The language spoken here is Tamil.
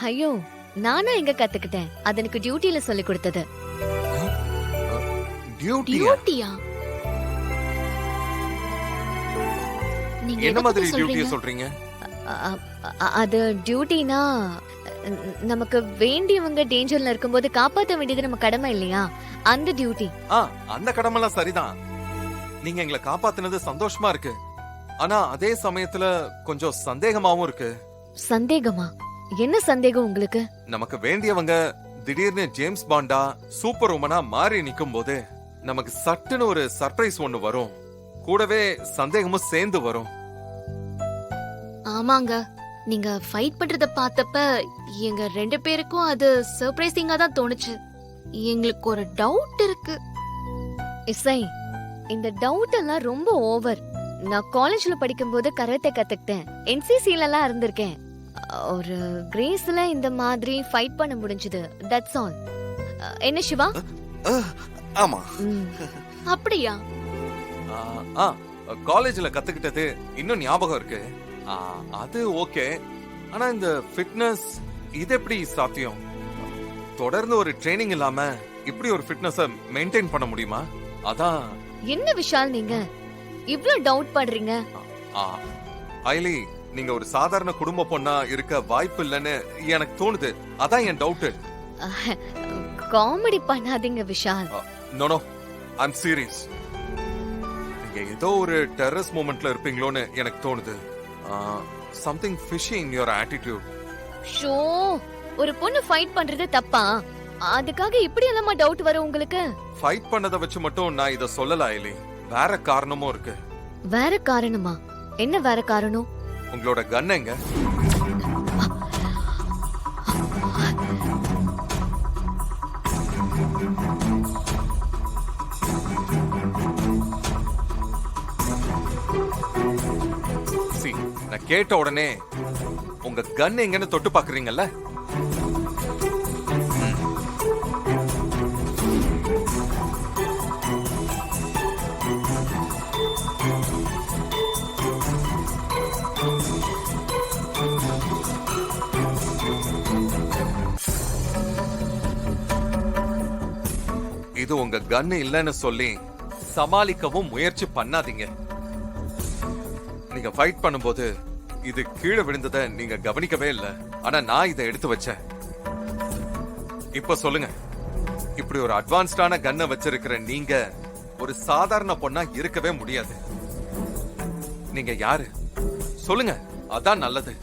ஐயோ, நானா எங்க கத்துக்கிட்டேன்? அது எனக்கு டியூட்டில சொல்லி கொடுத்தது. டியூட்டியா? டியூட்டியா? நீங்க என்ன எதை மாதிரி பத்தி டியூட்டிய சொல்றீங்க? சொல்றீங்க? அ- அது டியூட்டினா நமக்கு வேண்டியவங்க டேஞ்சர்ல இருக்கும்போது காப்பாத்த வேண்டியது நம்ம கடமை இல்லையா? அந்த டியூட்டி. அந்த கடமெல்லாம் சரிதான். நீங்க எங்களை காப்பாத்துனது சந்தோஷமா இருக்கு. ஆனா அதே சமயத்துல கொஞ்சம் சந்தேகமாவும் இருக்கு. சந்தேகமா? என்ன சந்தேகம் உங்களுக்கு? நமக்கு வேண்டியவங்க திடீர்னு ஜேம்ஸ் பாண்டா சூப்பர் உமனா மாறி நிக்கும் போது நமக்கு சட்டுன்னு ஒரு சர்ப்ரைஸ் ஒண்ணு வரும். கூடவே சந்தேகமும் சேர்ந்து வரும். ஆமாங்க, நீங்க ஃபைட் பண்றத பார்த்தப்ப எங்க 2 பேருக்கும் அது சர்ப்ரைசிங்கா தான் தோணுச்சு. எங்களுக்கு ஒரு டவுட் இருக்கு. இசை, இந்த டவுட் எல்லாம் ரொம்ப ஓவர். நான் காலேஜ்ல படிக்கும்போது கராத்தே கத்துக்கிட்டேன். என்சிசில எல்லாம் இருந்திருக்கேன். ஒரு கிரேஸ்ல இந்த மாதிரி ஃபைட் பண்ண முடிஞ்சது. That's all. என்ன சிவா? ஆமா. ம். அப்படியா? காலேஜ்ல கத்துக்கிட்டது இன்னும் ஞாபகம் இருக்கு. அது ஓகே. ஆனா இந்த ஃபிட்னஸ் இது எப்படி சாத்தியம்? தொடர்ந்து ஒரு ட்ரெய்னிங் இல்லாம இப்படி ஒரு ஃபிட்னஸ மெயின்டைன் பண்ண முடியுமா? அதான். என்ன விஷால், நீங்க இவ்ளோ டவுட் பண்றீங்க? ஐலி, நீங்க ஒரு சாதாரண குடும்ப பொண்ணா இருக்க வாய்ப்பு இல்லைன்னு எனக்கு தோணுது. அதான் என் டவுட். காமெடி பண்ணாதீங்க Vishal. No no, I'm serious. நீங்க ஏதோ ஒரு டெரரிஸ்ட் மூமெண்ட்ல இருப்பீங்களோன்னு எனக்கு தோணுது. Something fishy in your attitude. So, ஒரு பொண்ணு ஃபைட் பண்றது தப்பா? அதுக்காக இப்படி எல்லாமா டவுட் வரும் உங்களுக்கு? ஃபைட் பண்ணத வச்சு மட்டும் நான் இத சொல்லல ஐலி. வேற காரணமும் இருக்கு. வேற காரணமா? என்ன வேற காரணம்? உங்களோட கன் எங்க? See, நான் கேட்ட உடனே உங்க கன் எங்கன்னு தொட்டு பாக்குறீங்கல்ல? இது உங்க கன் இல்லைன்னு சொல்லி சமாளிக்கவும் முயற்சி பண்ணாதீங்க. நீங்க ஃபைட் பண்ணும்போது இது கீழே விழுந்ததை நீங்க கவனிக்கவே இல்ல. ஆனா நான் இதை எடுத்து வச்சேன். இப்ப சொல்லுங்க, இப்படி ஒரு அட்வான்ஸ்டான கன்னை வச்சிருக்கிற நீங்க ஒரு சாதாரண பொண்ணா இருக்கவே முடியாது. நீங்க யாரு சொல்லுங்க, அதான் நல்லது.